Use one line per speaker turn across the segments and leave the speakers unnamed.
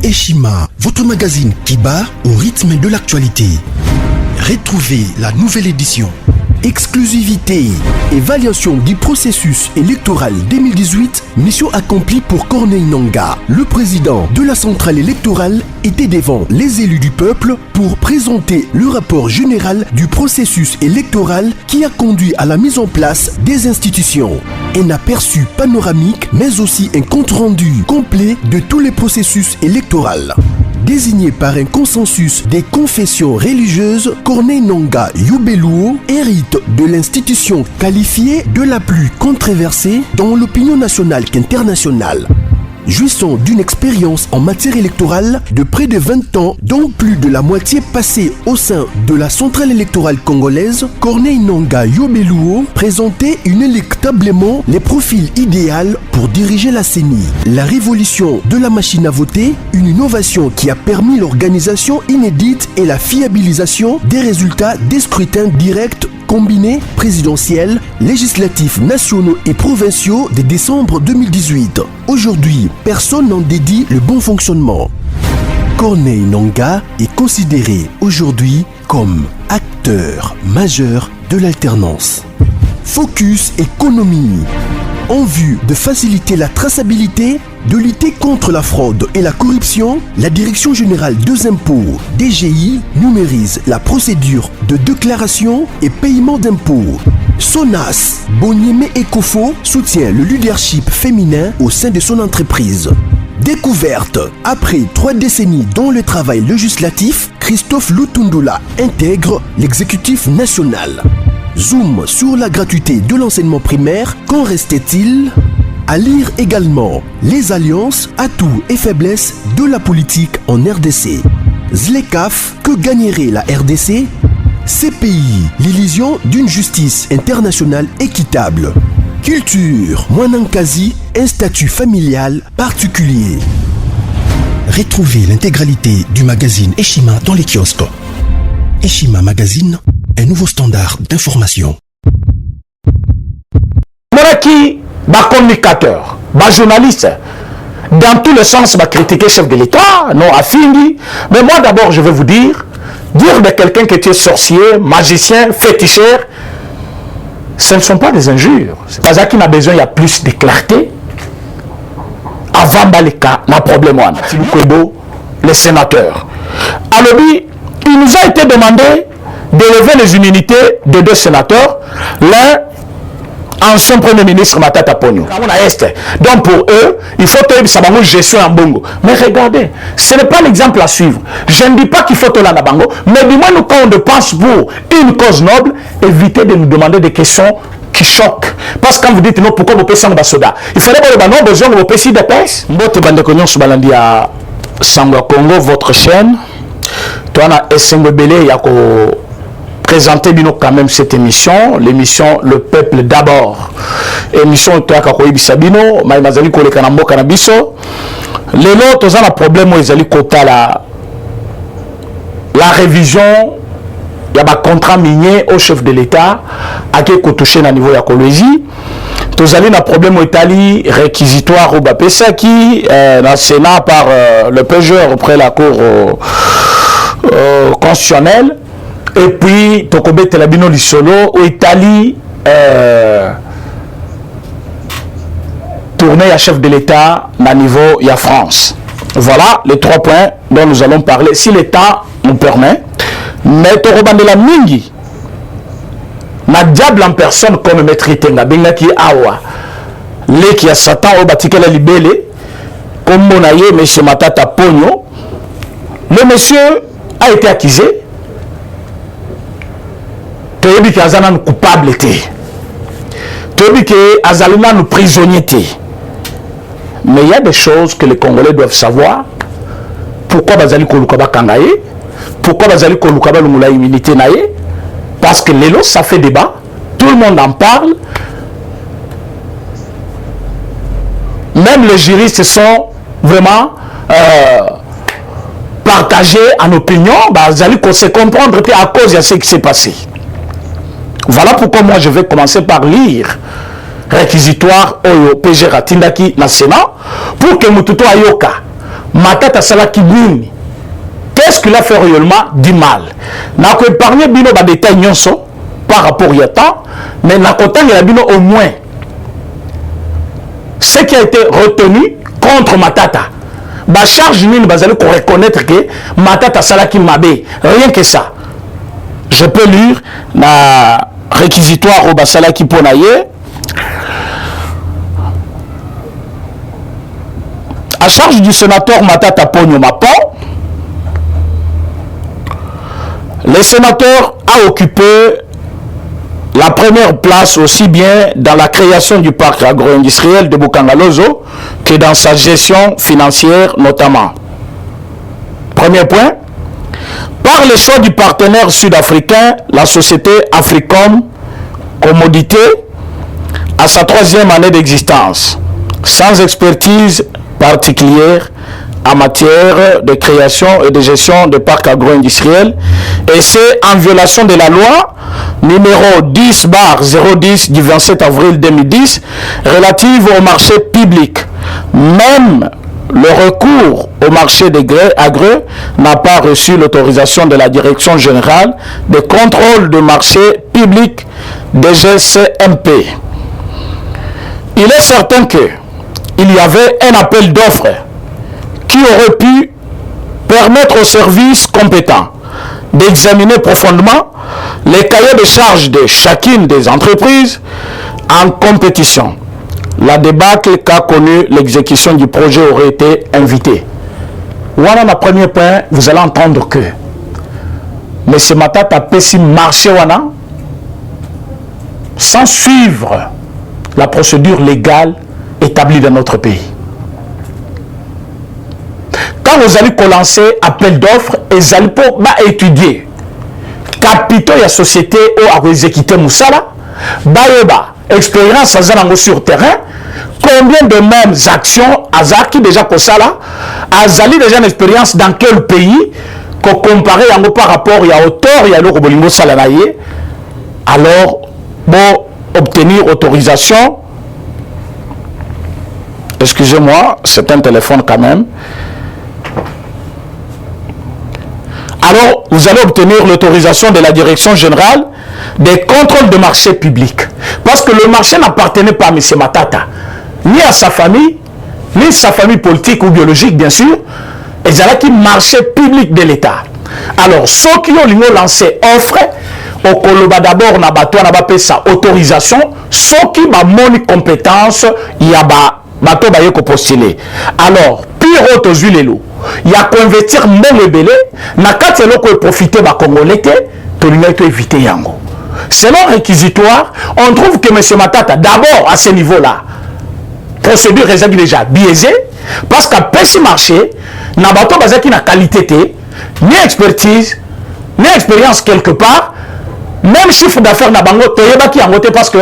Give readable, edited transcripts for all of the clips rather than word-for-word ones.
Eshima, votre magazine qui bat au rythme de l'actualité. Retrouvez la nouvelle édition. Exclusivité, évaluation du processus électoral 2018, mission accomplie pour Corneille Nangaa. Le président de la centrale électorale était devant les élus du peuple pour présenter le rapport général du processus électoral qui a conduit à la mise en place des institutions. Un aperçu panoramique, mais aussi un compte-rendu complet de tous les processus électoraux. Désigné par un consensus des confessions religieuses, Corneille Nangaa Yobeluo hérite de l'institution qualifiée de la plus controversée dans l'opinion nationale qu'internationale. Jouissant d'une expérience en matière électorale de près de 20 ans, dont plus de la moitié passée au sein de la centrale électorale congolaise, Corneille Nangaa Yobeluo présentait inéluctablement les profils idéaux pour diriger la CENI. La révolution de la machine à voter, une innovation qui a permis l'organisation inédite et la fiabilisation des résultats des scrutins directs combinés présidentiels, législatifs nationaux et provinciaux de décembre 2018. Aujourd'hui, personne n'en dédie le bon fonctionnement. Corneille Nangaa est considéré aujourd'hui comme acteur majeur de l'alternance. Focus économie. En vue de faciliter la traçabilité, de lutter contre la fraude et la corruption, la Direction générale des impôts, DGI, numérise la procédure de déclaration et paiement d'impôts. Sonas, Bonieme Ekofo soutient le leadership féminin au sein de son entreprise. Découverte. Après 3 décennies dans le travail législatif, Christophe Lutundula intègre l'exécutif national. Zoom sur la gratuité de l'enseignement primaire, qu'en restait-il? À lire également les alliances, atouts et faiblesses de la politique en RDC. Zlekaf, que gagnerait la RDC? CPI, l'illusion d'une justice internationale équitable. Culture, Mwanankazi, un statut familial particulier. Retrouvez l'intégralité du magazine Eshima dans les kiosques. Eshima Magazine, un nouveau standard d'information.
Moraki, communicateur, journaliste, dans tous les sens, critiquer le chef de l'État, non, à Findi. Mais moi d'abord, je vais vous dire de quelqu'un qui était sorcier, magicien, féticheur, ce ne sont pas des injures. C'est pas ça qu'il a besoin, il y a plus de clarté. Avant Baleka, n'a problème, les sénateurs. Alors, il nous a été demandé d'élever les immunités de 2 sénateurs, l'un ancien premier ministre Matata Ponyo. Donc pour eux, il faut que ça va gestion en bongo. Mais regardez, ce n'est pas l'exemple à suivre. Je ne dis pas qu'il faut que la bango, mais du moins quand on pense pour une cause noble, évitez de nous demander des questions qui choquent. Parce que quand vous dites non, pourquoi vous payez un soda, il fallait que nous besoin de vous payer des pèses. Mbote bande konyon subalandi à Sangwa Congo, votre chaîne. Toi, on a SNBL, il y a présenter quand même cette émission, l'émission Le Peuple d'abord. Émission toi Kakoyi Bisabino, Maïmazali Kole Kanambo Kanabiso. Les lots, tous un problème où ils allaient quota la révision, il y a un contrat minier au chef de l'État, à qui est touché à niveau de la Colombie. Tous allez un problème où Italie, réquisitoire au Bapesa qui, dans le Sénat par le PGE auprès de la Cour constitutionnelle. Et puis, Tokobe Telabino Lissolo, au Italie, tourné à chef de l'État à niveau il y a France. Voilà les 3 points dont nous allons parler, si l'État nous permet. Mais Torobandela Mingi, na diable en personne comme maître Tenga, Bengaki Awa, les qui a Satan au Batikela Libélé, comme Monaye, M. Matata Pogno, le monsieur a été accusé. Toyebi ki azana nous coupable té. Toyebi ki azalina nous prisonnier té. Mais il y a des choses que les Congolais doivent savoir. Pourquoi bazali koluka ba kangaye? Pourquoi bazali koluka ba lumula immunité naye? Parce que l'élo ça fait débat. Tout le monde en parle. Même les juristes sont vraiment partagés en opinion. Bazali qu'on sait comprendre à cause de ce qui s'est passé. Voilà pourquoi moi je vais commencer par lire réquisitoire au PG Ratindaki na Sénat pour que Mututo Ayoka Matata Salaki Nini. Qu'est-ce qu'il a fait réellement du mal? N'a pas épargné bino ba détail nyonso par rapport à temps, mais n'a pas bino au moins ce qui a été retenu contre Matata. Ba charge nini bazali pour reconnaître que Matata Salaki Mabe, rien que ça. Je peux lire la réquisitoire au Basalaki Ponaye. À charge du sénateur Matata Pogno Mapan, le sénateur a occupé la première place aussi bien dans la création du parc agro-industriel de Bukangalozo que dans sa gestion financière notamment. Premier point, par le choix du partenaire sud-africain, la société Africom Commodité, à sa 3e année d'existence, sans expertise particulière en matière de création et de gestion de parcs agro-industriels, et c'est en violation de la loi numéro 10/010 du 27 avril 2010 relative au marché public. Même le recours au marché des grès à gré n'a pas reçu l'autorisation de la Direction générale de contrôle de marché public DGCMP. Il est certain qu'il y avait un appel d'offres qui aurait pu permettre aux services compétents d'examiner profondément les cahiers de charges de chacune des entreprises en compétition. La débâcle qu'a connu l'exécution du projet aurait été invitée. Voilà le premier point, vous allez entendre que M. Matata a pu marcher sans suivre la procédure légale établie dans notre pays. Quand vous allez lancer appel d'offres, vous allez étudier capitaux et société ou à exécuter Moussala, expérience sur terrain, combien de mêmes actions Azaki déjà pour ça là, Azali déjà une expérience dans quel pays, qu'on compare par rapport à auteur et à l'Eurobolingo Salanaye, alors bon obtenir autorisation. Excusez-moi, c'est un téléphone quand même. Alors, vous allez obtenir l'autorisation de la Direction générale des contrôles de marché public. Parce que le marché n'appartenait pas à M. Matata, ni à sa famille, ni à sa famille politique ou biologique, bien sûr. Et c'est là qui marché public de l'État. Alors, ceux qui ont lancé offre, au Koloba d'abord, n'a pas payé sa autorisation, ceux qui ont compétence, il y a bateau baye ko postuler. Alors, pire autres huiles il y a convertir mon belé, na kati loko profiter ba congolais pour lui éviter yango. Selon réquisitoire, on trouve que M. Matata, d'abord à ce niveau-là, procédure réservée déjà biaisée, parce qu'à petit marché, n'a bateau bazaki na qualité ni expertise, ni expérience quelque part, même chiffre d'affaires n'a bango toyeba en voté parce que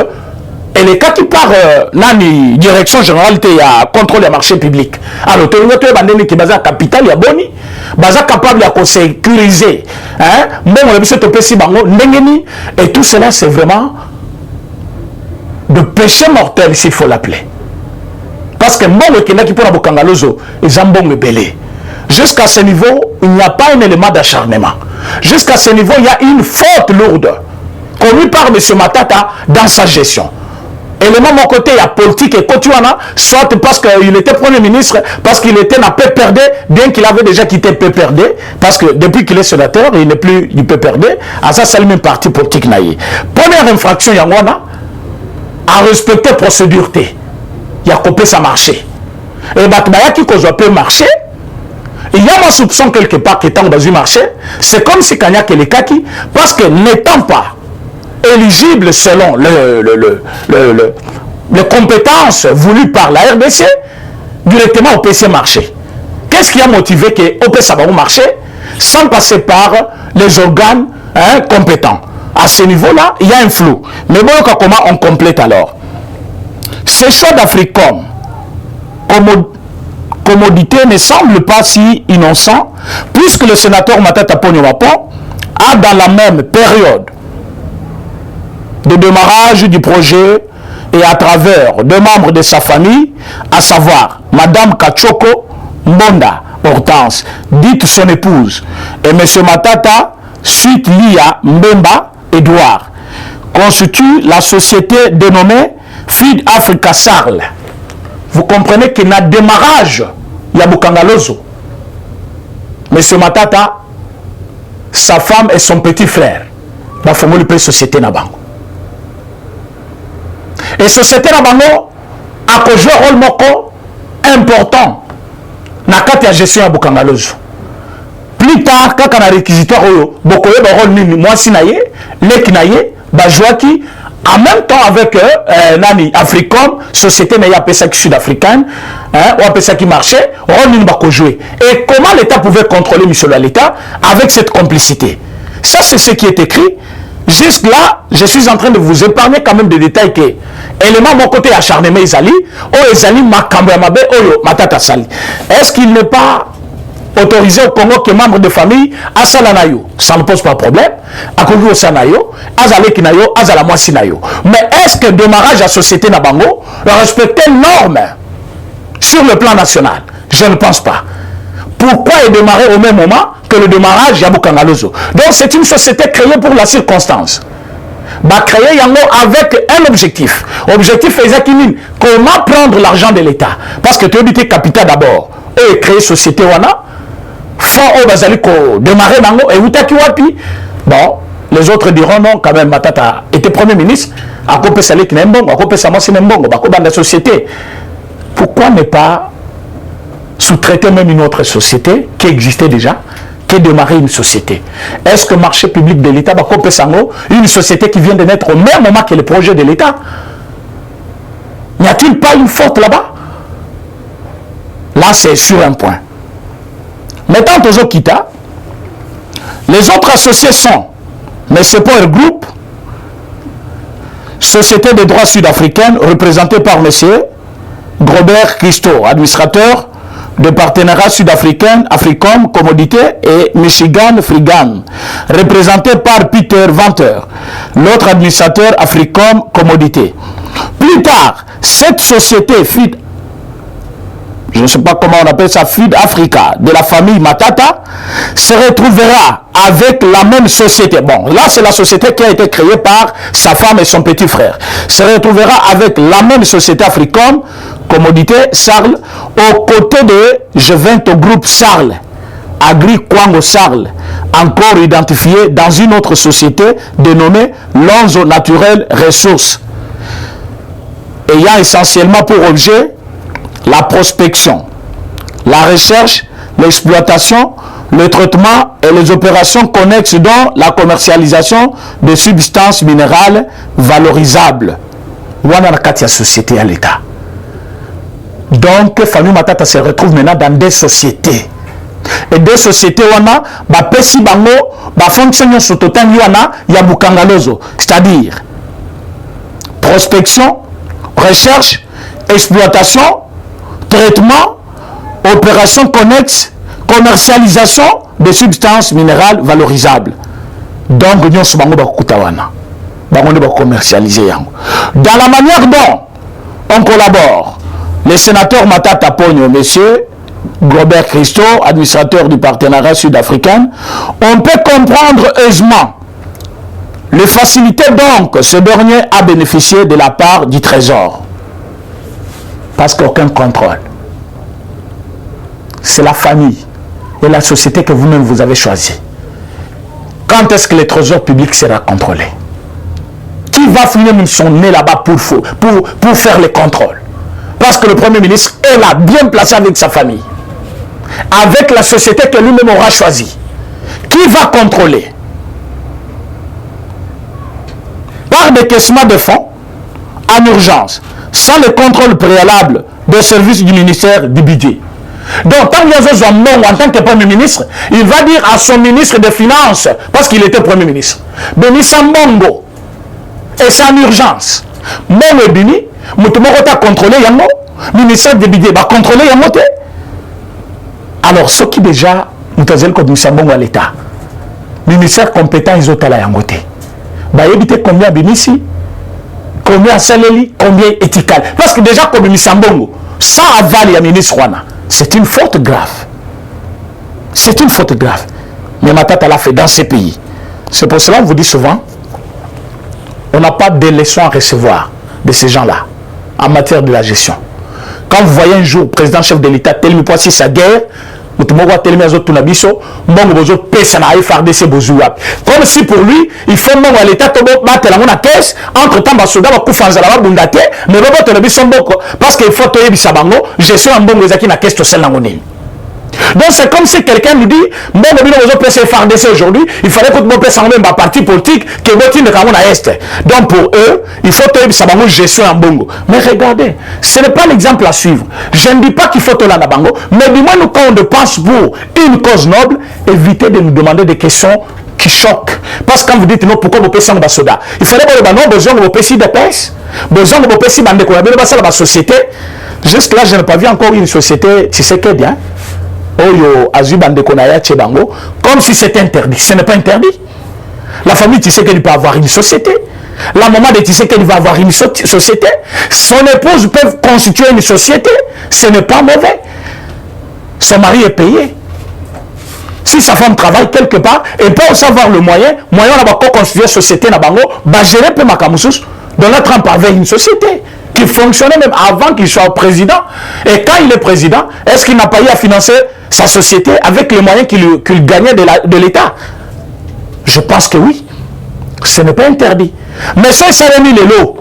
et les cas qui part la direction générale à contrôle des marchés publics. Alors, tu as qui basa capital, il y a boni, basa capable de sécuriser. Bon, on a vu et tout cela, c'est vraiment de péché mortel, s'il faut l'appeler. Parce que bon, le Kenya qui pour Bukangalozo, ils ont bon belé. Jusqu'à ce niveau, il n'y a pas un élément d'acharnement. Jusqu'à ce niveau, il y a une faute lourde commise par M. Matata dans sa gestion. Et de mon côté, il y a politique et Kotuana, soit parce qu'il était Premier ministre, parce qu'il était dans PPRD, bien qu'il avait déjà quitté PPRD, parce que depuis qu'il est sénateur, il n'est plus du PPRD, à ça, c'est le même parti politique. Première infraction, il y a à respecter la procédure T. Il y a coupé sa marché. Et Batbaya qui peut marcher, il y a un soupçon quelque part qui est dans un marché, c'est comme si Kanya Kelekaki, parce que n'étant pas éligible selon les compétences voulues par la RDC, directement au PC marché. Qu'est-ce qui a motivé que au PC marché sans passer par les organes compétents? À ce niveau-là, il y a un flou. Mais bon, comment on complète alors? Ce choix d'Africom, commodité, ne semble pas si innocent, puisque le sénateur Matata Pogno Mapan a dans la même période de démarrage du projet et à travers deux membres de sa famille, à savoir Madame Kachoko Mbonda Hortense, dite son épouse, et M. Matata, suite Lia Mbemba Edouard, constituent la société dénommée Feed Africa Sarl. Vous comprenez qu'il y a un démarrage, il y a Bukangalozo. M. Matata, sa femme et son petit frère, la formule de société Nabango. Et société Nabango a joué un rôle moko important dans la gestion de Bukangalozo. Plus tard, quand on a réquisitoire, beaucoup de rôle nini, moi si naye, lek naye, bajouaki, en même temps avec Nani Africom, société n'a pas ça qui sud-africaine, ou appelé ça qui marchait, rôle nini bako jouer. Et comment l'État pouvait contrôler Michel l'État avec cette complicité? Ça c'est ce qui est écrit. Juste là, je suis en train de vous épargner quand même des détails que élément mon côté acharnement Ezali, Ezali Makambamabe, Oyo Matata Sali. Est-ce qu'il n'est pas autorisé au Congo que membre de famille à Salanayo? Ça ne pose pas de problème. À Congo Sanayo, Azale Kinayo, Azala Mwasinayo. Mais est-ce que démarrage à société Nabango respectait les normes sur le plan national? Je ne pense pas. Pourquoi est démarré au même moment que le démarrage Yabou Kangalozo? Donc c'est une société créée pour la circonstance. Bah créer Yango avec un objectif. Objectif Ezakinin, comment prendre l'argent de l'État? Parce que tu as habité capital d'abord. Et créer société Wana. Fonds au Bazaliko démarrer Nango et Outaki Wapi. Bon, les autres diront non, quand même, Matata était Premier ministre. À côté Salek Nembongo, à côté Samosi Nembongo, à côté de la société. Pourquoi ne pas sous-traiter même une autre société qui existait déjà, qui démarrer une société? Est-ce que le marché public de l'État, une société qui vient de naître au même moment que le projet de l'État, n'y a-t-il pas une faute là-bas? Là, c'est sur un point. Maintenant, aux Okita, les autres associés sont M. Power Group, Société des droits sud-africaine, représentée par M. Grobert Christo, administrateur de partenariat sud-africain, Africom, Commodité, et Michigan Frigan, représenté par Peter Venter, l'autre administrateur Africom, Commodité. Plus tard, cette société FID, je ne sais pas comment on appelle ça, FID Africa, de la famille Matata, se retrouvera avec la même société. Bon, là c'est la société qui a été créée par sa femme et son petit frère. Se retrouvera avec la même société Africom, Commodité, Sarl, aux côtés de, je viens au groupe Sarl, Agri Kwango Sarl, encore identifié dans une autre société dénommée Lonzo Naturel Ressources, ayant essentiellement pour objet la prospection, la recherche, l'exploitation, le traitement et les opérations connexes dont la commercialisation de substances minérales valorisables. Wana na kati ya société à l'État. Donc, Famille Matata se retrouve maintenant dans des sociétés. Et des sociétés, wana, ba pesi bango, ba fonction sur total wana, ya Bukangalozo. C'est-à-dire, prospection, recherche, exploitation, traitement, opération connexes, commercialisation de substances minérales valorisables. Donc, nous sommes commercialiser. Dans la manière dont on collabore, les sénateurs Matata Pogno, monsieur Robert Christo, administrateur du partenariat sud-africain, on peut comprendre aisément les facilités donc ce dernier a bénéficié de la part du Trésor. Parce qu'aucun contrôle. C'est la famille et la société que vous-même vous avez choisi. Quand est-ce que le trésor public sera contrôlé? Qui va finir son nez là-bas pour faire les contrôles? Parce que le Premier ministre est là, bien placé avec sa famille. Avec la société que lui-même aura choisie. Qui va contrôler? Par décaissement de fonds, en urgence, sans le contrôle préalable des services du ministère du budget. Donc, tant qu'il y a en tant que Premier ministre, il va dire à son ministre des Finances, parce qu'il était Premier ministre, Benissa Mbongo, et c'est en urgence. Mbongo et Bini, Moutoumoko a contrôlé Yango, ministère du budget va contrôler Yango. Alors, ce qui déjà, Moutazel comme Benissa Mbongo à l'État, ministère compétent, ils ont à la Yango. Bah, éviter combien Binissi, combien Saleli, combien éthical. Parce que déjà, comme Benissa Mbongo, sans aval, il y a ministre Rwana. C'est une faute grave. C'est une faute grave. Mais Matata l'a fait dans ces pays. C'est pour cela qu'on vous dit souvent, on n'a pas de leçons à recevoir de ces gens-là en matière de la gestion. Quand vous voyez un jour le président chef de l'État tel si sa guerre, comme si pour lui, il faut que l'État battre la caisse, entre-temps, les soldats vont faire des mais parce qu'il faut que les soldats gestion en bon la caisse. Donc c'est comme si quelqu'un nous dit, bon, FARDC aujourd'hui, il fallait que mon père même parti politique que votre de Cameroun à Est. Donc pour eux, il faut que ça va gestion en bongo. Mais regardez, ce n'est pas l'exemple à suivre. Je ne dis pas qu'il faut que la bango, mais du moins nous quand on pense pour une cause noble, évitez de nous demander des questions qui choquent. Parce que quand vous dites non, pourquoi vous payez un soda, il fallait que vous besoin de vos PC de pèse, besoin de vos PC de la société. Jusque là, je n'ai pas vu encore une société, tu sais que bien. Comme si c'était interdit. Ce n'est pas interdit. La famille, tu sais qu'elle peut avoir une société. La maman, tu sais qu'elle va avoir une société. Son épouse peut constituer une société. Ce n'est pas mauvais. Son mari est payé. Si sa femme travaille quelque part, elle peut aussi avoir le moyen on va constituer une société, va gérer peu Makamousous. Donc là, Trump avait une société qui fonctionnait même avant qu'il soit président. Et quand il est président, est-ce qu'il n'a pas eu à financer sa société avec les moyens qu'il gagnait de l'État? Je pense que oui. Ce n'est pas interdit. Mais ça, ça a mis les lots.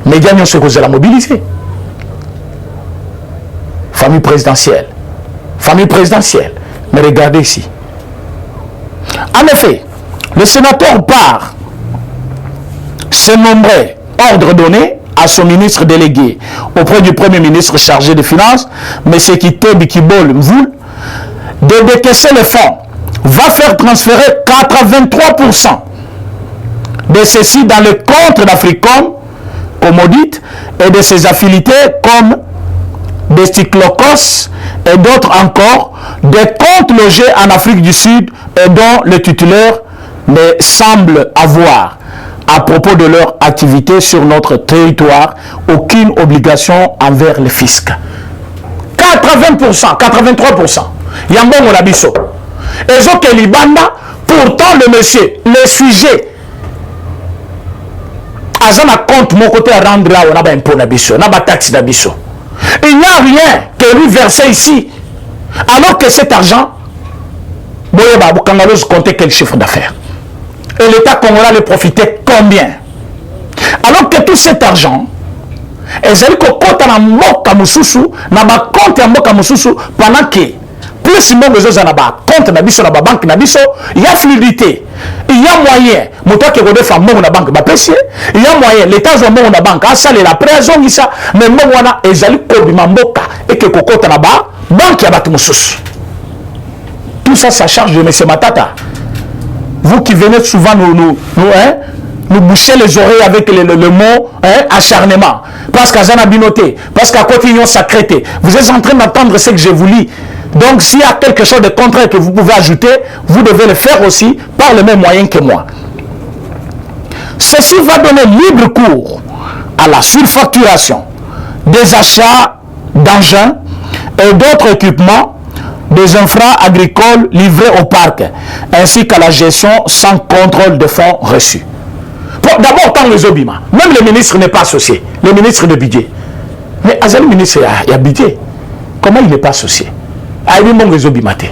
Mais gagnons ce que vous allez mobiliser. Famille présidentielle. Famille présidentielle. Mais regardez ici. En effet, le sénateur part se nombrer ordre donné à son ministre délégué auprès du premier ministre chargé des Finances, M. Kité Bikibol Mvoul, de décaisser le fonds, va faire transférer 83% de ceci dans le compte d'Africom, comme on dit, et de ses affiliés comme des Stiklokos et d'autres encore, des comptes logés en Afrique du Sud et dont le titulaire ne semble avoir, à propos de leur activité sur notre territoire, aucune obligation envers le fisc. 80%, 83%. Yambongo Labiso. Et Zoke Libanda, pourtant le monsieur, le sujet, Azana compte mon côté à rendre là, on a un impôt Nabiso, on a un taxe Nabiso. Il n'y a rien que lui verser ici. Alors que cet argent, Boyeba Boukangalos comptait quel chiffre d'affaires. Et l'État congolais le profitait combien? Alors que tout cet argent, ezali ko kota na mboka mususu na ba compte ya mboka mususu pendant que plus mbongo ezoza na ba compte na biso na ba banque na biso, il y a fluidité, il y a moyen moto ke kodefa mbongo na banque ba pesier, il y a moyen l'État zo mbongo na banque asale la présence isa mais mbongo wana ezali ko bima mboka et que ko kota na ba banque ya batu mususu. Tout ça, ça charge de M. Matata. Vous qui venez souvent nous boucher les oreilles avec le mot acharnement. Parce qu'à Zanabinoté, parce qu'à Quotidien Sacrété, vous êtes en train d'entendre ce que je vous lis. Donc s'il y a quelque chose de contraire que vous pouvez ajouter, vous devez le faire aussi par le même moyen que moi. Ceci va donner libre cours à la surfacturation des achats d'engins et d'autres équipements des infras agricoles livrés au parc, ainsi qu'à la gestion sans contrôle de fonds reçus. D'abord, tant les obima, même le ministre n'est pas associé, le ministre de budget. Mais Azali ministre, il y a budget. Comment il n'est pas associé? Aïe, mon les obimate.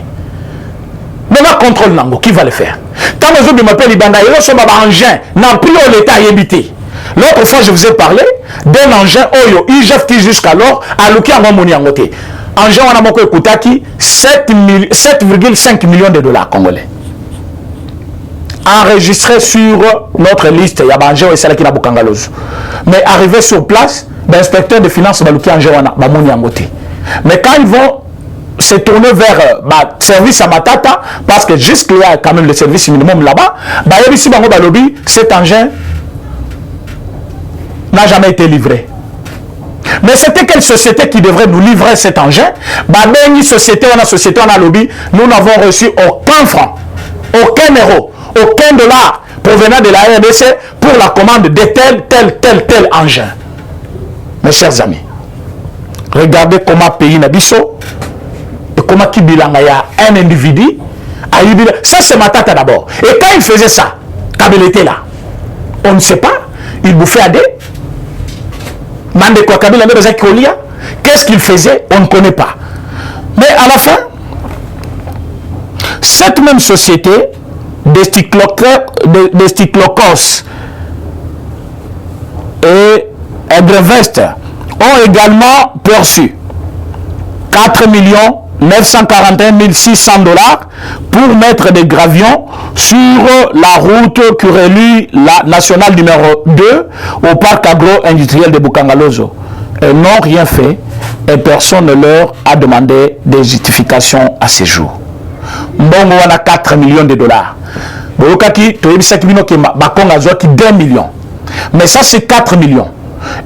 Maintenant, contrôle Nango, qui va le faire? Quand les obimate, les bandaïs, ils sont en engin, n'a plus l'État habité. L'autre fois, je vous ai parlé d'un engin Oyo, il jette jusqu'alors à l'ouki en Romoni en côté. Engin, on a beaucoup écouté 7,5 millions de dollars congolais. Enregistré sur notre liste, il y a un engin qui n'a pas de. Mais arrivé sur place, l'inspecteur de finances va l'ouki engin en côté. Mais quand ils vont se tourner vers le service à Matata, parce que jusqu'il y a quand même le service minimum là-bas, cet engin n'a jamais été livré. Mais c'était quelle société qui devrait nous livrer cet engin? Une société, on a société, on a lobby, nous n'avons reçu aucun franc, aucun euro, aucun dollar provenant de la RDC pour la commande de tel engin. Mes chers amis, regardez comment pays Nabiso comment qui bilanga ya un individu. Ça c'est Matata d'abord. Et quand il faisait ça, Kabila était là. On ne sait pas. Il bouffait à des. Mande quoi Kabila qu'est-ce qu'il faisait? On ne connaît pas. Mais à la fin, cette même société des Stiklokos et Egrevest ont également perçu 4 941 600 $ pour mettre des gravions sur la route qui relie la nationale numéro 2 au parc agro-industriel de Bukangalozo. Ils n'ont rien fait et personne ne leur a demandé des justifications à ce jour. Mbongo on a 4 millions de dollars. Boyokaki, toyebisaki bino ki bakonga zwaki 2 millions. Mais ça c'est 4 millions.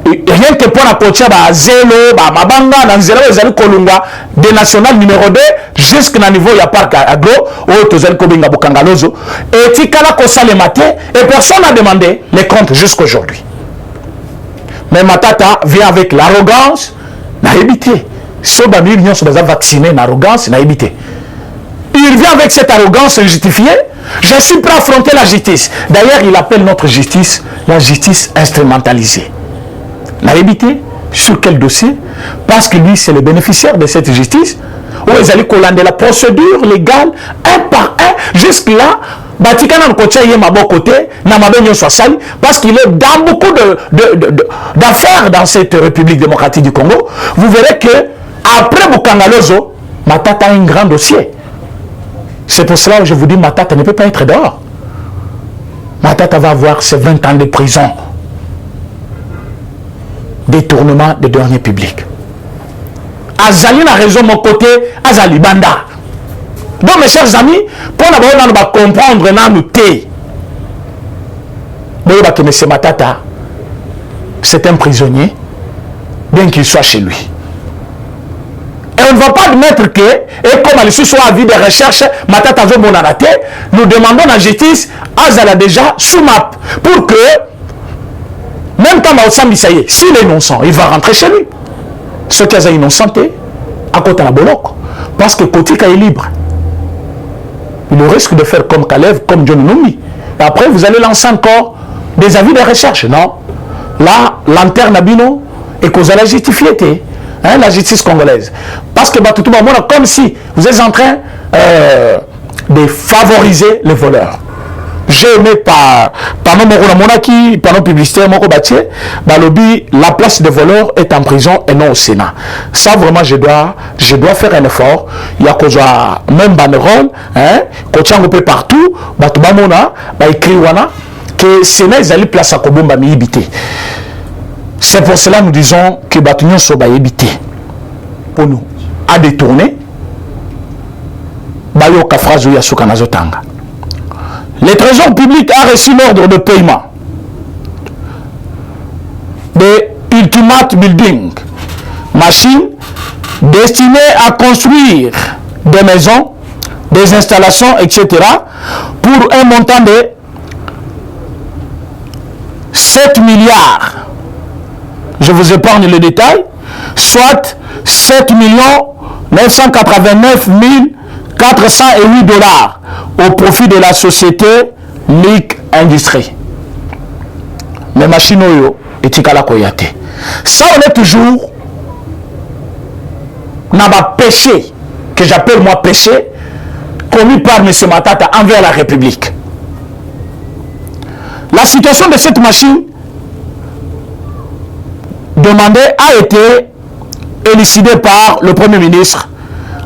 Et rien que pour la coachia ba zelo ba mabanga na nzela ezali kolungwa de national numéro 2 jusqu'à niveau ya parc agro au tozali kobenga Bukangalozo et tikala ko salemate et personne n'a demandé les comptes jusqu'aujourd'hui. Mais Matata vient avec l'arrogance n'a évité. Soba millions sont vaccinés l'arrogance n'a évité. Il vient avec cette arrogance injustifiée. Je suis prêt à affronter la justice. D'ailleurs, il appelle notre justice la justice instrumentalisée. N'a évité sur quel dossier? Parce que lui, c'est le bénéficiaire de cette justice. Où ils allaient coller la procédure légale, un par un, jusque-là. Batikana le côté est ma bon côté, n'a ma bien soit sale, parce qu'il est dans beaucoup d'affaires dans cette République démocratique du Congo. Vous verrez que après Bukangalozo, Matata a un grand dossier. C'est pour cela que je vous dis, Matata ne peut pas être dehors. Matata va avoir ses 20 ans de prison. Détournement des deniers publics. Azali n'a raison mon côté, Azali Banda. Donc mes chers amis, pour comprendre, nous thé. M. Matata, c'est un prisonnier, bien qu'il soit chez lui. Et on ne va pas admettre que, et comme elle soit à vie de recherche, Matata Zomonanate, nous demandons la justice, Azala déjà sous map, pour que, même quand Maotsam Issaye, s'il est innocent, il va rentrer chez lui. Ceux qui sont innocentés, à côté de la Bolok, parce que Kotika est libre. Il risque de faire comme Kalev, comme John Noumi. Et après, vous allez lancer encore des avis de recherche, non? Là, lanterne Abino, et qu'on a justifié, hein, la justice congolaise. Parce que tout le monde, comme si vous êtes en train de favoriser les voleurs. J'ai aimé pendant mon monarchie, pendant publicité, mon combattier, la place des voleurs est en prison et non au Sénat. Ça vraiment je dois faire un effort. Il y a même banderole, hein, quand on peut partout, écrit que Sénat ils allaient place à Kobomba miibité. C'est pour cela que nous disons que Batunion soit évité pour nous à détourner. Bayo Kafrazo Yasuka Nazotanga. Le Trésor public a reçu l'ordre de paiement de Ultimate Building, machine destinée à construire des maisons, des installations, etc. pour un montant de 7 milliards. Je vous épargne le détail, soit 7 989 408 $ au profit de la société MIC Industrie. Mais machine oyo et tikala koyate. Ça on est toujours dans ma péché que j'appelle moi péché commis par M. Matata envers la République. La situation de cette machine demandée a été élucidée par le Premier ministre.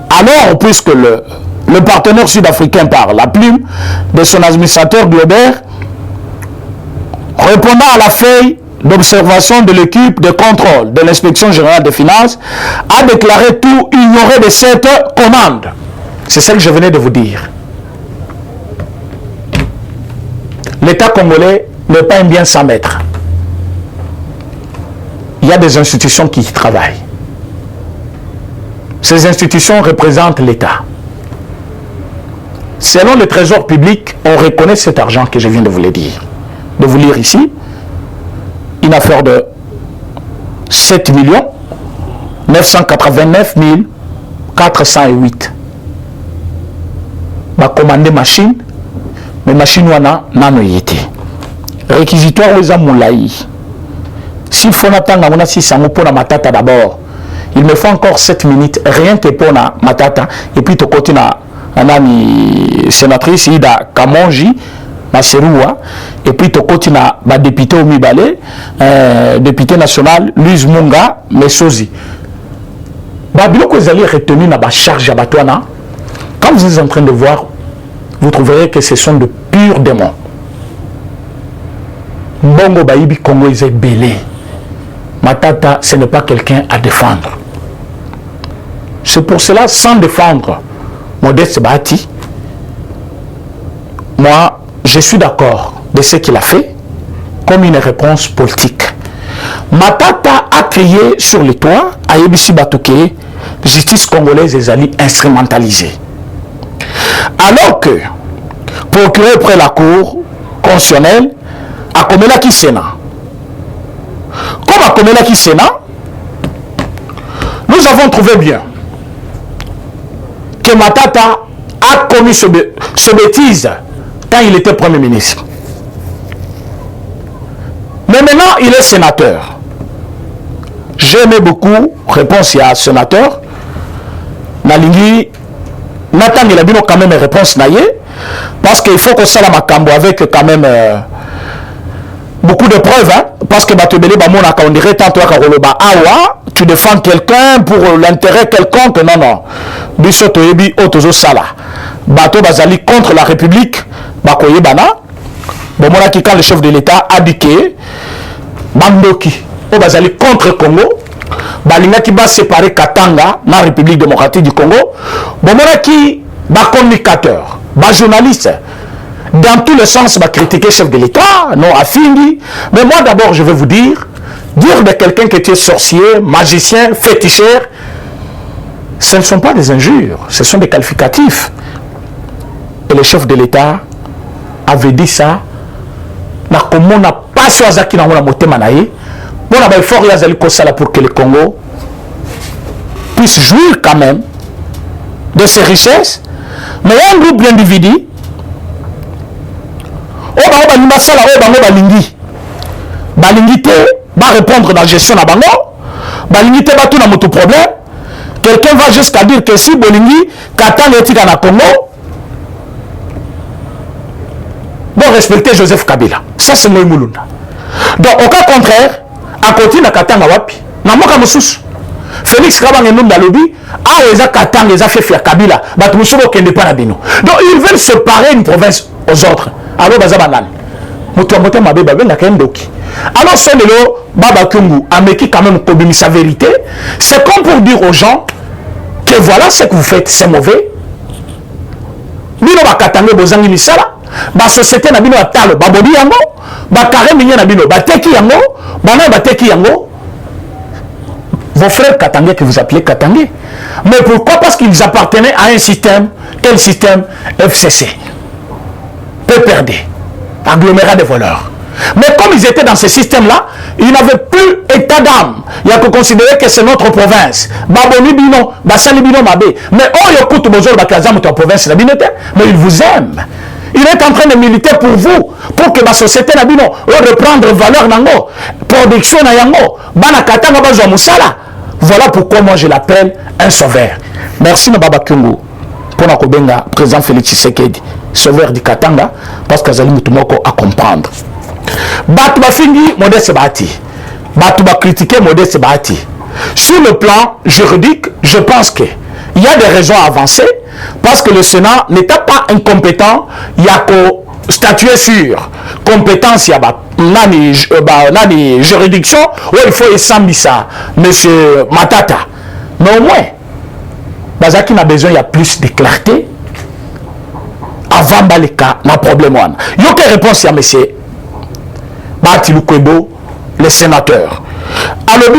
Alors, puisque le partenaire sud-africain par la plume de son administrateur Glober, répondant à la feuille d'observation de l'équipe de contrôle de l'inspection générale des finances, a déclaré tout ignorer de cette commande. C'est ce que je venais de vous dire. L'État congolais n'est pas un bien sans maître. Il y a des institutions qui y travaillent. Ces institutions représentent l'État. Selon le Trésor public, on reconnaît cet argent que je viens de vous le dire. De vous lire ici, une affaire de 7 989 408. Bah commander machine, mais machine wana nano yete. Réquisitoire aux amoulaï. S'il faut n'attendre on a 600 pour la matata d'abord. Il me faut encore 7 minutes, rien que pour la matata. Et puis tu continues à la sénatrice Ida Kamonji, ma Seroua. Et puis tu continues à député au Mibale, député national, Louise Munga, Messozi. Babilo que vous allez retenir dans la charge à Batouana, quand vous êtes en train de voir, vous trouverez que ce sont de purs démons. Bongo Baïbi Congo est belé. Matata, ce n'est pas quelqu'un à défendre. C'est pour cela, sans défendre Modeste Bahati, moi, je suis d'accord de ce qu'il a fait comme une réponse politique. Matata a crié sur les toits à Yebisi Batouké, justice congolaise est allée instrumentalisée. Alors que, procureur près la Cour constitutionnelle, a commis la Sénat. Comme a commis la Sénat, nous avons trouvé bien que Matata a commis ce bêtise quand il était Premier ministre. Mais maintenant, il est sénateur. J'aimais beaucoup, réponse à sénateur. Nalingi, Nathan il a bien quand même une réponse naïe, parce qu'il faut qu'on s'aille à Makambo avec quand même beaucoup de preuves, hein, parce que on dirait tantôt awa, tu défends quelqu'un pour l'intérêt quelconque, non, non. Bisoto Ebi Otozo Sala. Bato Bazali contre la République, Bakoye Bana. Bon, quand le chef de l'État a dit que Bandoki, Bazali contre Congo, Balinga qui va séparer Katanga, la République démocratique du Congo, bon, qui va communicateur, va journaliste, dans tous les sens, va critiquer le chef de l'État, non, Afindi. Mais moi d'abord, je vais vous dire de quelqu'un qui était sorcier, magicien, féticheur, ce ne sont pas des injures, ce sont des qualificatifs. Et le chef de l'État avait dit ça, comme on n'a pas choisi qui n'a pas moté manaï, bon, il faut pour que le Congo puisse jouir quand même de ses richesses, mais un groupe d'individus, va répondre dans la gestion de Bango, Balingité va tout dans notre problème. Quelqu'un va jusqu'à dire que si Bolingi, Katanga est dans le Congo, bon, respecter Joseph Kabila. Ça, c'est Moïse Moulounda. Donc, au cas contraire, à côté de Katanga Wapi, n'a pas de sous. Félix Kabang et nous dans le lobby, ah, ils ont Katanga, ils ont fait fier Kabila, bah, tout le monde ne pas Donc, ils veulent séparer une province aux autres. Alors, Bazabanan. Alors, c'est le Baba Kungu, Ameki quand même comme sa vérité. C'est comme pour dire aux gens que voilà ce que vous faites, c'est mauvais. Bino bakatanga bozangi misala, ba société na bino atalo, ba bodi yango, ba carré minya na bino, ba teki yango, bana ba teki yango. Vos frères Katangais que vous appelez Katangais. Mais pourquoi? Parce qu'ils appartenaient à un système, quel système? FCC. PPRD. Agglomérat de voleurs. Mais comme ils étaient dans ce système-là, ils n'avaient plus état d'âme. Il y a que considérer que c'est notre province. Baboni bino, basali bino mabe. Mais oh, yokutu bozol bakazam ta province la binote, mais il vous aime. Il est en train de militer pour vous, pour que la société na bino reprendre valeur nango, production na yango, bana katanga bazwa musala. Voilà pourquoi moi je l'appelle un sauveur. Merci na Baba Kungu pour na kobenga président Félix Tshisekedi, sauveur du Katanga, parce que Zali Mutumoko à comprendre. Batu Bafingi, Modeste Bahati. Batu ba critiquer Modeste Bahati. Sur le plan juridique, je pense qu'il y a des raisons à avancer, parce que le Sénat n'était pas incompétent, il y a qu'au statuer sur compétence, il y a nani juridiction, où il faut essayer ça, monsieur Matata. Mais au moins, Bazaki n'a besoin, il y a plus de clarté. Avant Baleka, n'a problème. Il y a aucune réponse à monsieur Bahati Lukwebo, le sénateur. Alors,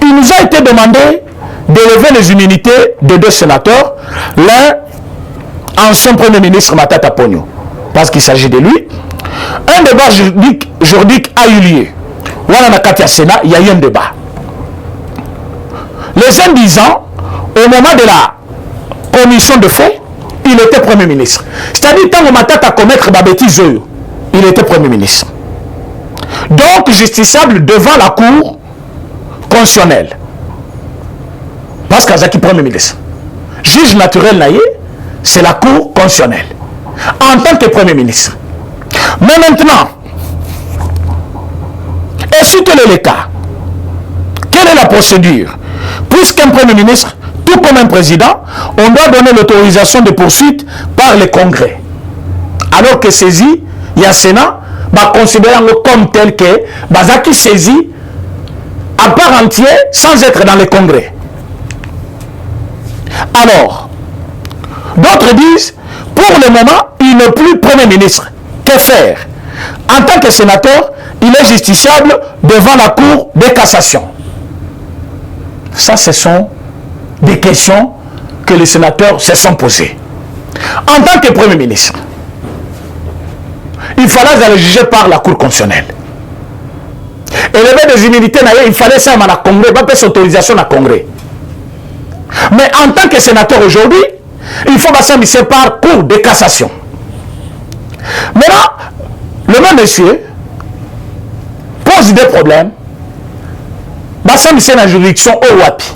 il nous a été demandé d'élever les immunités de deux sénateurs, l'un ancien premier ministre Matata Ponyo, parce qu'il s'agit de lui. Un débat juridique a eu lieu. Voilà, dans le Sénat, il y a eu un débat. Les uns disant, au moment de la commission de fait, il était Premier ministre. C'est-à-dire, quand on m'attend à commettre ma bêtise, il était Premier ministre. Donc, justiciable devant la Cour constitutionnelle. Parce qu'Azaki Premier ministre. Juge naturel naïe, c'est la Cour constitutionnelle. En tant que Premier ministre. Mais maintenant, et si tel est le cas, quelle est la procédure? Puisqu'un Premier ministre, tout comme un président, on doit donner l'autorisation de poursuite par le Congrès. Alors que saisi, il y a un Sénat, considérant comme tel que Bazaki saisi à part entière sans être dans le Congrès. Alors, d'autres disent, pour le moment, il n'est plus Premier ministre. Que faire? En tant que sénateur, il est justiciable devant la Cour de cassation. Ça, ce sont des questions que les sénateurs se sont posées. En tant que Premier ministre, il fallait aller juger par la Cour constitutionnelle. Élever des immunités, il fallait ça à la Congrès, pas faire autorisation à la Congrès. Mais en tant que sénateur aujourd'hui, il faut passer par Cour de cassation. Maintenant, le même monsieur pose des problèmes. Passer dans la juridiction au WAPI.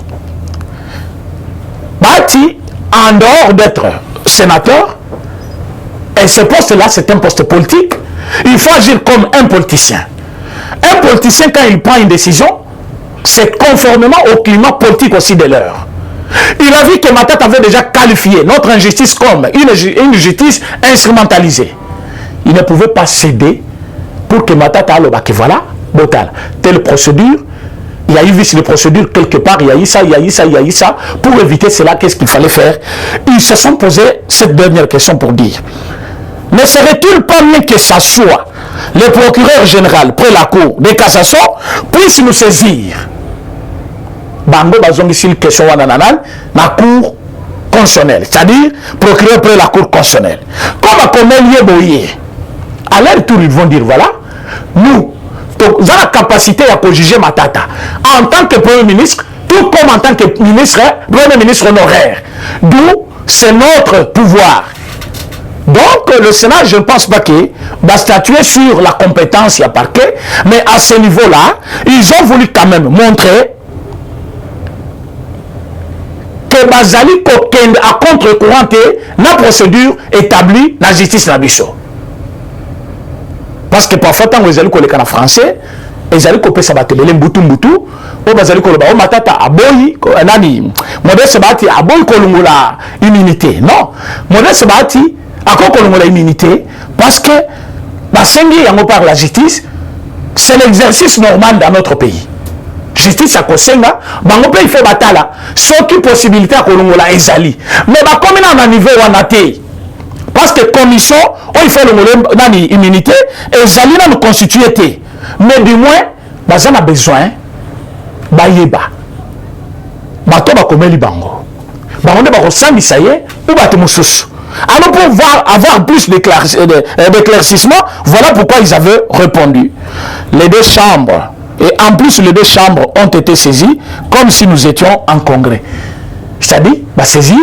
Bati, en dehors d'être sénateur, et ce poste-là, c'est un poste politique, il faut agir comme un politicien. Un politicien, quand il prend une décision, c'est conformément au climat politique aussi de l'heure. Il a vu que Matata avait déjà qualifié notre injustice comme une justice instrumentalisée. Il ne pouvait pas céder pour que Matata ait le bac. Voilà, telle procédure, il y a eu vice de procédure quelque part, il y a eu ça, il y a eu ça, il y a eu ça. Pour éviter cela, qu'est-ce qu'il fallait faire? Ils se sont posé cette dernière question pour dire, ne serait-il pas mieux que ça soit le procureur général près la Cour de cassation puisse nous saisir? Bango bazongisi une question la Cour constitutionnelle, c'est-à-dire procureur près la Cour constitutionnelle. Comme à Komelier Boye, à leur tour, ils vont dire voilà, nous, nous avons la capacité à juger Matata en tant que Premier ministre, tout comme en tant que ministre, Premier ministre honoraire. D'où c'est notre pouvoir. Donc, le Sénat, je ne pense pas qu'il va statuer sur la compétence, il y a parquet, mais à ce niveau-là, ils ont voulu quand même montrer que Bazali Kokende a contre-courant la procédure établie dans la justice nabiso. Parce que parfois, quand vous allez en français, ils allez copier ça batebele mbutu ou bazali koloba o matata aboyi nani modeste bati aboyi kolungola immunité. Non, modeste bati ako kolungola immunité parce que basengi yango par la justice, c'est l'exercice normal dans notre pays. Justice à Kosenga, bango pe il fait batala, ce qui possibilité à kolungola ezali. Mais ba comme na niveau wanate. Parce que commission, il fait le immunité, et Zalina nous constitue. Mais du moins, on a besoin de bato bakomeli bango. Bango de bakosami ça y est, ou bato mususu. Alors pour avoir plus d'éclaircissement, voilà pourquoi ils avaient répondu. Les deux chambres, et en plus les deux chambres ont été saisies comme si nous étions en congrès. C'est-à-dire, saisir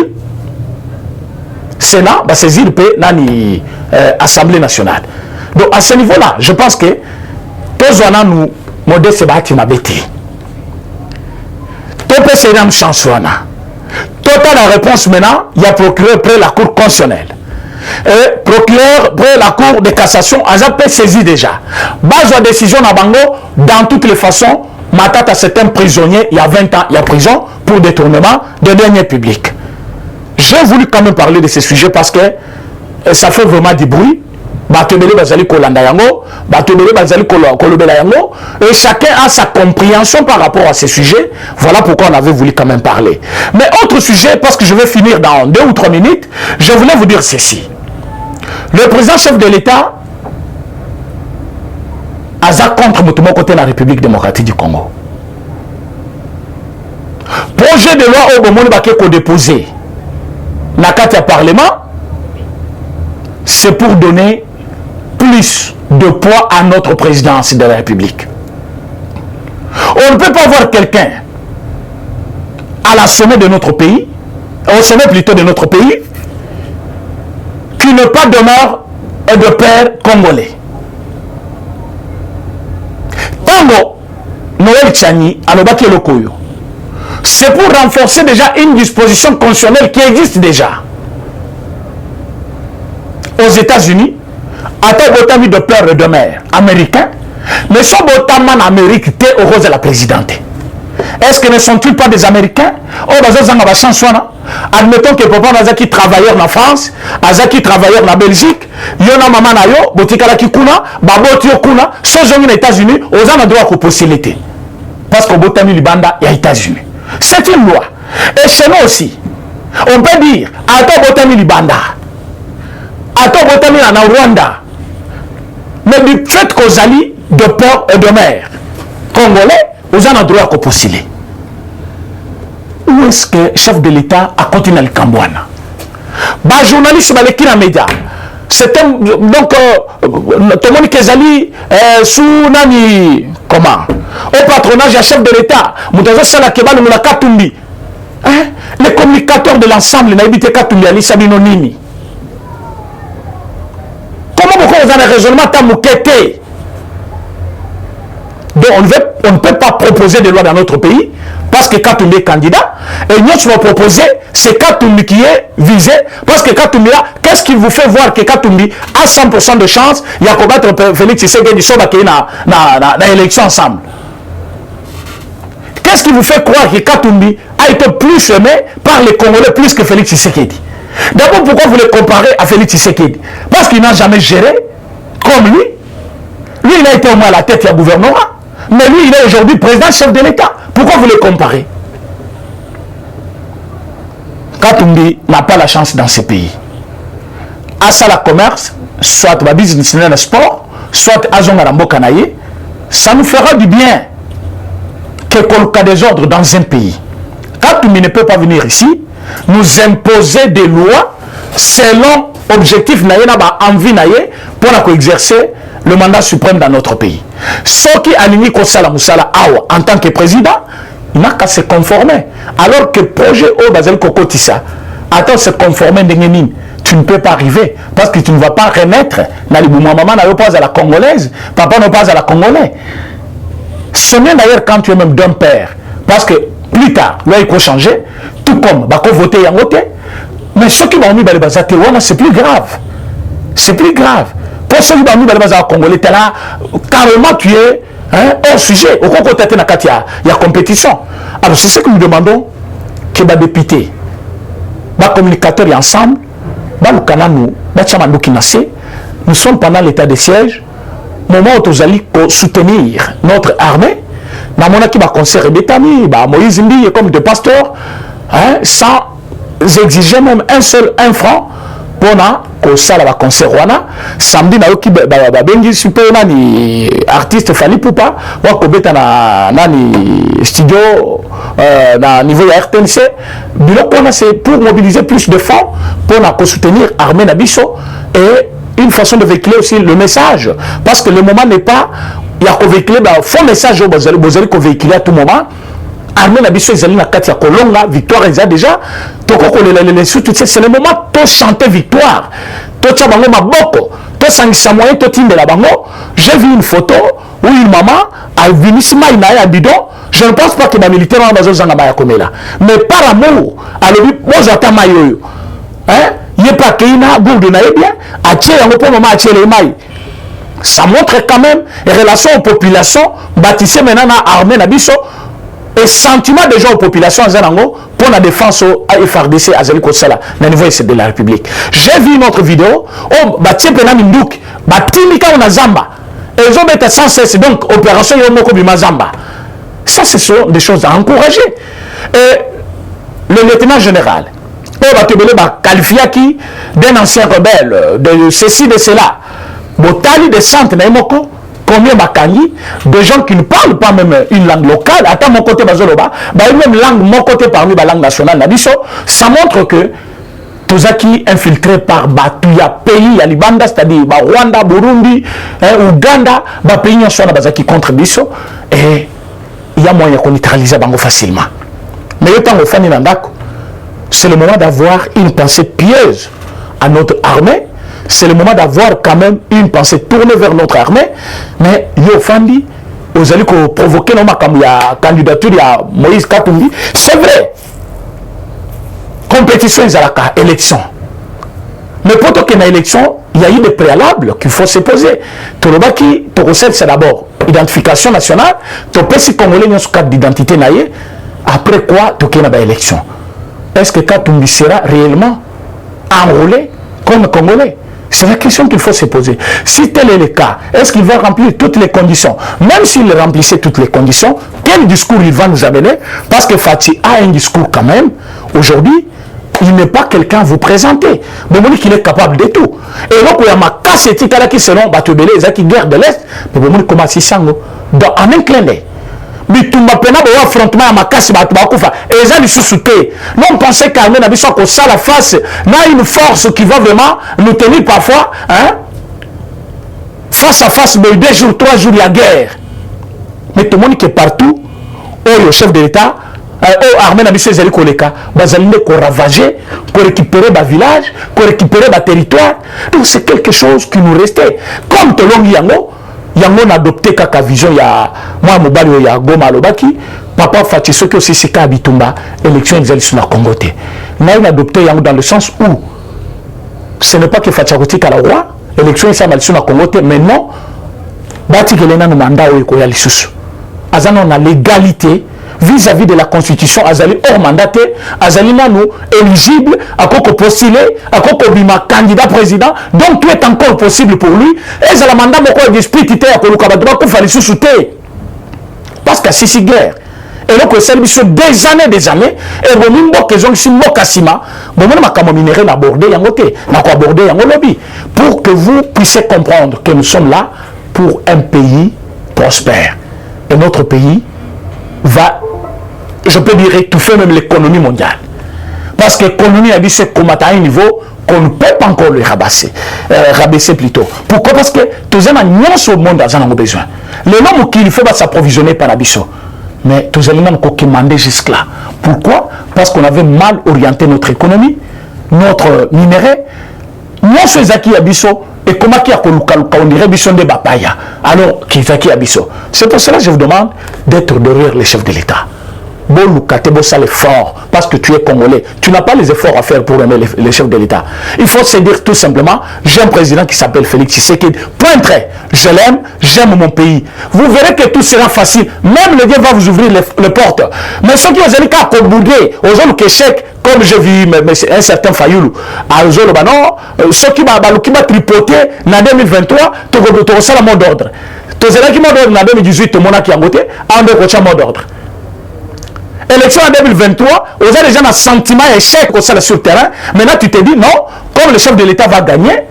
Sénat va saisir l'Assemblée nationale. Donc à ce niveau-là, je pense que tous nous modeste bâti ma bêtise. Tout peut se rendre chance. Total la réponse maintenant, il y a procureur près la Cour constitutionnelle. Et procureur près la Cour de cassation, a peut saisir déjà. Base de décision à Bango, dans toutes les façons, Matata c'est un prisonnier, il y a 20 ans, il y a prison pour détournement de deniers publics. J'ai voulu quand même parler de ce sujet parce que ça fait vraiment du bruit. Et chacun a sa compréhension par rapport à ce sujet. Voilà pourquoi on avait voulu quand même parler. Mais autre sujet, parce que je vais finir dans 2 ou 3 minutes, je voulais vous dire ceci. Le président chef de l'État a contre Moutouma côté de la République démocratique du Congo. Projet de loi au Bomoni Bakeko déposé. Nakati Parlement, c'est pour donner plus de poids à notre présidence de la République. On ne peut pas voir quelqu'un à la sommet de notre pays, au sommet plutôt de notre pays, qui n'est pas de mère et de père congolais. Tango, Noël Tchani, Alobaki Lokoyo, c'est pour renforcer déjà une disposition constitutionnelle qui existe déjà. Aux États-Unis, à tel botami de père et de mère américain, mais son botaman en Amérique était au rose de la présidente. Est-ce que ne sont-ils pas des Américains? Oh, admettons que papa Nazaki travailleur en France, Azaki travailleur en Belgique, Yona Mama Nayo, Botikala Kikuna, Baboti Okuna, sont aux États-Unis, aux an droit pour possibilité. Parce qu'au Botami Libanda, il y a États-Unis. C'est une loi. Et chez nous aussi, on peut dire, à toi Botami Libanda, à toi Botami en Rwanda, mais du fait qu'aux alliés de père et de mère congolais, aux an droit pour postuler. Où est-ce que le chef de l'État a continué le Cambouana? Bah, journaliste, bah, les médias. C'est un. Donc, tout le monde qui est sous Nani. Comment? Au patronage, le chef de l'État. Moutaza Sala Kebal, Moula Katumbi. Les communicateurs de l'ensemble, n'habitaient Katumbi, Ali Sabino Nini. Comment pourquoi vous avez un raisonnement à Moukete? Donc, on ne peut pas proposer des lois dans notre pays parce que Katumbi est candidat. Et nous, tu vas proposer, c'est Katumbi qui est visé. Parce que Katumbi, qu'est-ce qui vous fait voir que Katumbi a 100% de chance, il y a combattre Félix Tshisekedi dans l'élection ensemble? Qu'est-ce qui vous fait croire que Katumbi a été plus aimé par les Congolais plus que Félix Tshisekedi? D'abord, pourquoi vous le comparez à Félix Tshisekedi? Parce qu'il n'a jamais géré comme lui. Lui, il a été au moins à la tête du gouvernement. Mais lui, il est aujourd'hui président chef de l'État. Pourquoi vous le comparez? Katumbi n'a pas la chance dans ce pays. À ça, la commerce, soit la business, le sport, soit à Zongarambo Kanaye, ça nous fera du bien que coloquer des ordres dans un pays. Katumbi ne peut pas venir ici nous imposer des lois selon objectif envie pour exercer le mandat suprême dans notre pays. Ce qui aligné Kosala Moussala Awa en tant que président, il n'a qu'à se conformer. Alors que le projet au Basel Kokotissa, attends se conformer d'Engenine, tu ne peux pas arriver parce que tu ne vas pas renaître. Maman n'a pas à la congolaise, papa n'a pas à la congolaise. C'est même d'ailleurs quand tu es même d'un père, parce que plus tard, là il faut changer, tout comme Bako voter en voter. Mais ceux qui vont mis les bases c'est plus grave. C'est plus grave. Pour ceux qui vont mis les bases congolais, tu es là, carrément tu es hors sujet. Au contraire, il y a compétition. Alors c'est ce que nous demandons que les députés, les communicateurs et ensemble, nous sommes pendant l'état de siège, moment où nous allons soutenir notre armée. Nous avons un concert d'État, Moïse Mbi comme de pasteur, sans exiger même un franc pour que ça la concert wana samedi na yoki bengi super nani artiste Fali Poupa wa ko beta na nani studio na niveau de RTNC biloko wana c'est pour mobiliser plus de fonds pour soutenir armée na biso et une façon de véhiculer aussi le message parce que le moment n'est pas il y a ko véhiculer faux message au bozali ko véhiculer à tout moment. Armée na biso ezali na kati ya kolonga victoire eza déjà toko les surtout c'est le moment to chanter victoire to tsa bango maboko to sangisa moyen to tindela bango. J'ai vu une photo où une maman a venu sima ina ya bidon. Je ne pense pas que les militaires ont besoin de la komela mais par amour alors bozo ata mayoyo yé pas keina gourde na bien a tié yango pour maman a tié les mailles. Ça montre quand même les relations aux populations bâtissées maintenant na armée na biso. Et sentiment des gens aux populations pour la défense à FRDC à Zéli Kosala, au niveau de la République. J'ai vu une autre vidéo, Batie Penamindouk, Batimika on a Zamba. Et ils ont mis sans cesse, donc, opération Yomoko Bimazamba. Ça, ce sont des choses à encourager. Et le lieutenant général, qualifié d'un ancien rebelle, de ceci, de cela, Botali de Sante Naimoko. Combien Bakani, des gens qui ne parlent pas même une langue locale, attends mon côté Bazoloba, même langue, mon côté parmi la langue nationale, ça montre que tous qui infiltrés par Batuya pays, Alibanda, c'est-à-dire Rwanda, Burundi, Ouganda, pays qui contre Bisso, et il y a moyen qu'on neutralise facilement. Mais autant au Fani Nandako, c'est le moment d'avoir une pensée pieuse à notre armée. C'est le moment d'avoir quand même une pensée tournée vers notre armée. Mais yo Fandi, vous allez provoquer la candidature à Moïse Katumbi. C'est vrai. Compétition, ils ont la élection. Mais pour qu'il y ait une élection, il y a eu des préalables qu'il faut se poser. Tout le baki, c'est d'abord identification nationale. Tu peux si Congolais ont ce cadre d'identité naïe. Après quoi, tu as une élection. Est-ce que Katumbi sera réellement enrôlé comme Congolais? C'est la question qu'il faut se poser. Si tel est le cas, est-ce qu'il va remplir toutes les conditions? Même s'il remplissait toutes les conditions, quel discours il va nous amener? Parce que Fatih a un discours quand même. Aujourd'hui, il n'est pas quelqu'un à vous présenter. Mais il dit qu'il est capable de tout. Et donc, il y a ma casse qui selon Batobele, qui guerre de l'Est. Mais il commence à en un clin d'œil. Mais tout le monde a affrontement à ma casse et les gens sont sautés. Nous on pensait qu'Armée n'a pas ça la face, n'a une force qui va vraiment nous tenir parfois face à face, mais 2 jours, 3 jours, il y a guerre. Mais tout le monde qui est partout, le chef de l'État, Armée n'a pas fait les cas, qu'on ravager, qu'on récupérer le village, qu'on récupérer le territoire. Donc c'est quelque chose qui nous restait. Comme Tolong Yango, Yango a adopté kaka vision ya moi mobali ya Goma Lobaki papa Fatih soki aussi c'est ka bitumba élection exali sur la Congo té mais il a adopté Yango dans le sens où ce n'est pas que Fatih Kotika la roi élection ça mal sur la Congo té mais non bati kelena no mandat o ko ya lisusu azana na légalité vis-à-vis de la constitution azali hors mandaté azali nanu éligible à koko postuler à koko bima candidat président donc tout est encore possible pour lui et ça la mandat moko d'esprit tité ya koluka bato bakufa lisusu te parce que c'est si guerre et donc le service sur des années et bon mimbo que zong si mokasima bon mon makamo minéré na aborder yango te na ko aborder yango lobby pour que vous puissiez comprendre que nous sommes là pour un pays prospère et notre pays va, je peux dire, étouffer même l'économie mondiale. Parce que l'économie a dit c'est comme à un niveau qu'on ne peut pas encore le rabaisser plutôt. Pourquoi? Parce que tous les gens au monde ont besoin. Les hommes qui faut s'approvisionner par l'Abisso. Mais tous les gens qui demandent jusque-là. Pourquoi? Parce qu'on avait mal orienté notre économie, notre minerai. Nous sommes acquis à Bisso. Et comment qui a on dirait Bisson de Bapaya alors qui est acquis à Bisso. C'est pour cela que je vous demande d'être derrière les chefs de l'État. Bon, ça l'effort parce que tu es congolais. Tu n'as pas les efforts à faire pour aimer les chefs de l'État. Il faut se dire tout simplement, j'ai un président qui s'appelle Félix Tshisekedi. Point trait. Je l'aime, j'aime mon pays. Vous verrez que tout sera facile. Même le Dieu va vous ouvrir les portes. Mais ceux qui ont qu'à combourder, aux autres qu'échec, comme j'ai vu un certain Fayoulou, à Ozolo, non, ceux qui vont tripoter en 2023, tu as le mot d'ordre. Tu as le mot d'ordre en 2018, tu as un mot d'ordre. Élection en 2023, vous avez déjà un sentiment échec au sein sur le terrain. Maintenant, tu te dis non, comme le chef de l'État va gagner,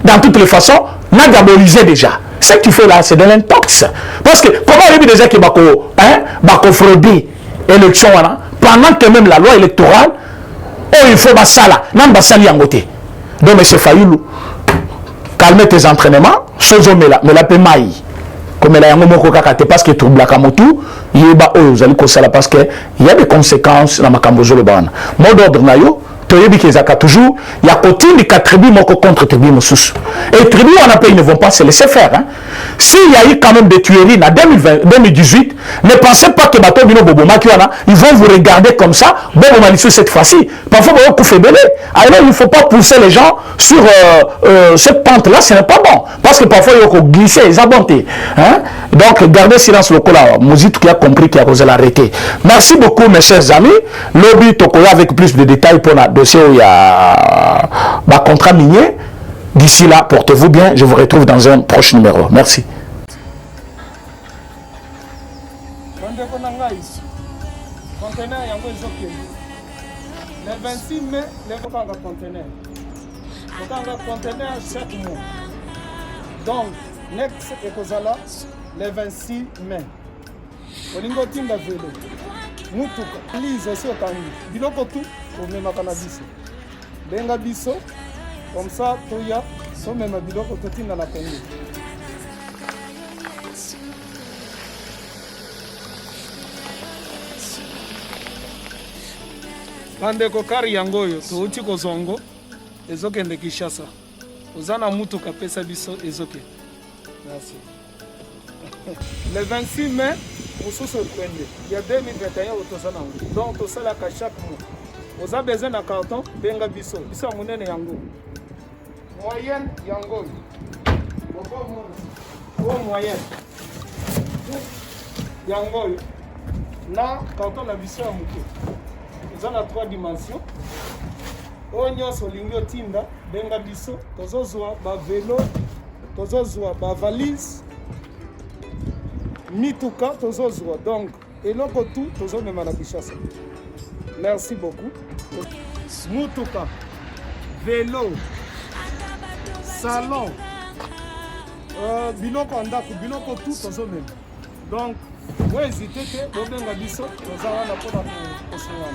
dans toutes les façons, on a diabolisé déjà. Ce que tu fais là, c'est de l'intox. Parce que comment on dit déjà qu'il va frauder l'élection pendant que même la loi électorale, il faut ça là, non, basali en côté. Donc, M. Fayoulou, calmez tes entraînements, mais la paix maille. Comme elle a un parce que tout blakamotu il parce que il y a des conséquences dans ma cambozolo ban mot d'ordre nayo toyebi kezaka toujours il y a continue de tribu moko contre tribu mosusu et tribu on a ils ne vont pas se laisser faire hein. S'il y a eu quand même des tueries en 2018 ne pensez pas que bato bino boboma ils vont vous regarder comme ça boboma lisu cette fois-ci parfois vous coup belé alors il ne faut pas pousser les gens sur cette pente là ce n'est pas bon parce que parfois il faut glisser les abontés hein. Donc gardez silence local là Mouzit qui a compris qu'il a causé l'arrêter. Merci beaucoup mes chers amis lobby tokoya avec plus de détails pour la dossier où il y a contrat minier. D'ici là, portez-vous bien. Je vous retrouve dans un prochain numéro. Merci.
Le 26 mai, les conteneurs. Conteneur chaque mois. Donc, next ekozala le 26 mai. Olingo tinda velo. Mutuka. Lise aussi au tangi. Biloko tout pour même cannabis. Benga biso. Comme ça, toya, so même biloko totinda la Congo. bandeko kari yango oyo touti kozwa ngo ezokende Kinshasa oza na mutuka pesa biso ezokende. Merci. Le 26 mai mosusu ekwende ya 2021 oyo toza nango donc tosalaka chaque mois oza besoin na carton benga biso biso ya monene yango moyenne yango oyo moyenne yango oyo na carton na biso ya moke eza na 3 dimensions oyo nyonso olingi otinda benga biso tozozwa bavelo tozozwa bavalise mituka tozozwa donc eloko tu tozomema na Kinshasa. Merci beaucoup. Mutuka vélo salon biloko ya ndako biloko tu tozomema donc oyo hésite te bobenga biso toza wana mpona kosunga.